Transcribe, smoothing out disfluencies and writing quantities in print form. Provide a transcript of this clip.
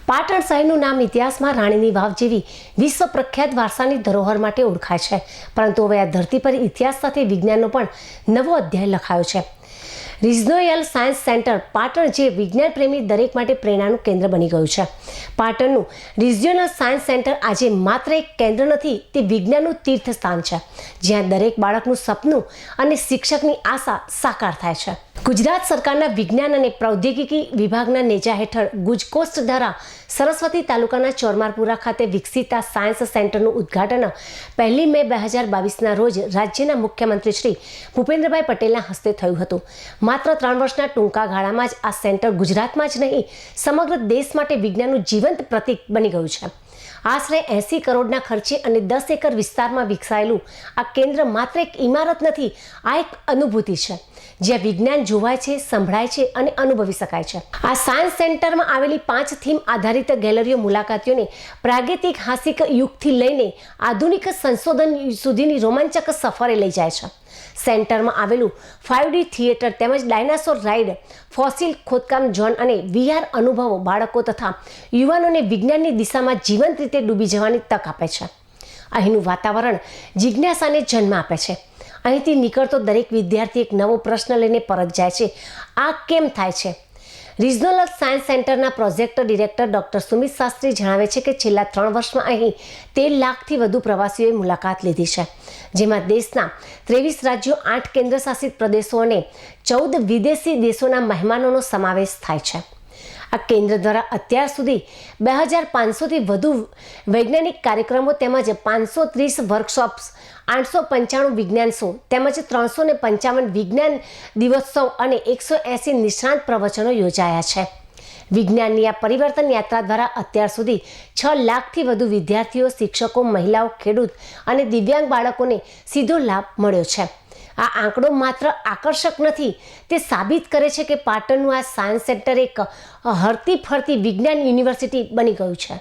પાટણ શહેરનું નામ ઇતિહાસમાં રાણીની વાવ જેવી વિશ્વ પ્રખ્યાત વારસાની ધરોહર માટે ઓળખાય છે, પરંતુ હવે આ ધરતી પર ઇતિહાસ સાથે વિજ્ઞાનનો પણ નવો અધ્યાય લખાયો છે. રિજનલ સાયન્સ સેન્ટર પાટણ જે વિજ્ઞાન પ્રેમી દરેક માટે પ્રેરણાનું કેન્દ્ર બની ગયું છે. પાટણનું રિજનલ સાયન્સ સેન્ટર આજે માત્ર એક કેન્દ્ર નથી, તે વિજ્ઞાનનું તીર્થ સ્થાન છે, જ્યાં દરેક બાળકનું સપનું અને શિક્ષકની આશા સાકાર થાય છે. ગુજરાત સરકારના વિજ્ઞાન અને પ્રૌદ્યોગિકી વિભાગના નેજા હેઠળ ગુજકોસ્ટ દ્વારા સરસ્વતી તાલુકાના ચોરમારપુરા ખાતે વિકસિત આ સાયન્સ સેન્ટરનું ઉદ્ઘાટન 1 મે 2022ના રોજ રાજ્યના મુખ્યમંત્રી શ્રી ભૂપેન્દ્રભાઈ પટેલના હસ્તે થયું હતું. માત્ર 3 વર્ષના ટૂંકા ગાળામાં જ આ સેન્ટર ગુજરાતમાં જ નહીં, સમગ્ર દેશ માટે વિજ્ઞાનનું જીવંત પ્રતીક બની ગયું છે. આશરે 80 કરોડના ખર્ચે અને 10 એકર વિસ્તારમાં વિકસાયેલું આ કેન્દ્ર માત્ર એક ઇમારત નથી, આ એક અનુભૂતિ છે, જ્યાં વિજ્ઞાન જોવાય છે, સંભળાય છે અને અનુભવી શકાય છે. આ સાયન્સ સેન્ટરમાં આવેલી 5 થીમ આધારિત ગેલેરીઓ મુલાકાતીઓને પ્રાગૈતિહાસિક યુગથી લઈને આધુનિક સંશોધન સુધીની રોમાંચક સફરે લઈ જાય છે. સેન્ટરમાં આવેલું 5D થિયેટર તેમજ ડાયનાસોર રાઇડ, ફોસિલ ખોદકામ ઝોન અને VR અનુભવો બાળકો તથા યુવાનોને વિજ્ઞાનની દિશામાં જીવંત રીતે ડૂબી જવાની તક આપે છે. અહીંનું વાતાવરણ જિજ્ઞાસાને જન્મ આપે છે. અહીંથી નીકળતો દરેક વિદ્યાર્થી એક નવો પ્રશ્ન લઈને પરત જાય છે, આ કેમ થાય છે? રિજનલ સાયન્સ સેન્ટરના project director doctor Sumit Shastri જણાવે છે કે છેલ્લા 3 વર્ષમાં અહીં 13 લાખથી વધુ પ્રવાસીઓએ મુલાકાત લીધી છે, જેમાં દેશના 23 રાજ્યો, 8 કેન્દ્રશાસિત પ્રદેશો અને 14 વિદેશી દેશોના મહેમાનોનો સમાવેશ થાય છે. આ કેન્દ્ર દ્વારા અત્યાર સુધી 2500થી વધુ વૈજ્ઞાનિક કાર્યક્રમો તેમજ 530 વર્કશોપ્સ, 895 વિજ્ઞાન શો તેમજ 355 વિજ્ઞાન દિવસોત્સવ અને 180 નિષ્ણાંત પ્રવચનો યોજાયા છે. વિજ્ઞાનની આ પરિવર્તન યાત્રા દ્વારા અત્યાર સુધી 6 લાખથી વધુ વિદ્યાર્થીઓ, શિક્ષકો, મહિલાઓ, ખેડૂત અને દિવ્યાંગ બાળકોને સીધો લાભ મળ્યો છે. આ આંકડો માત્ર આકર્ષક નથી, તે સાબિત કરે છે કે પાટણનું આ સાયન્સ સેન્ટર એક હરતી ફરતી વિજ્ઞાન યુનિવર્સિટી બની ગયું છે.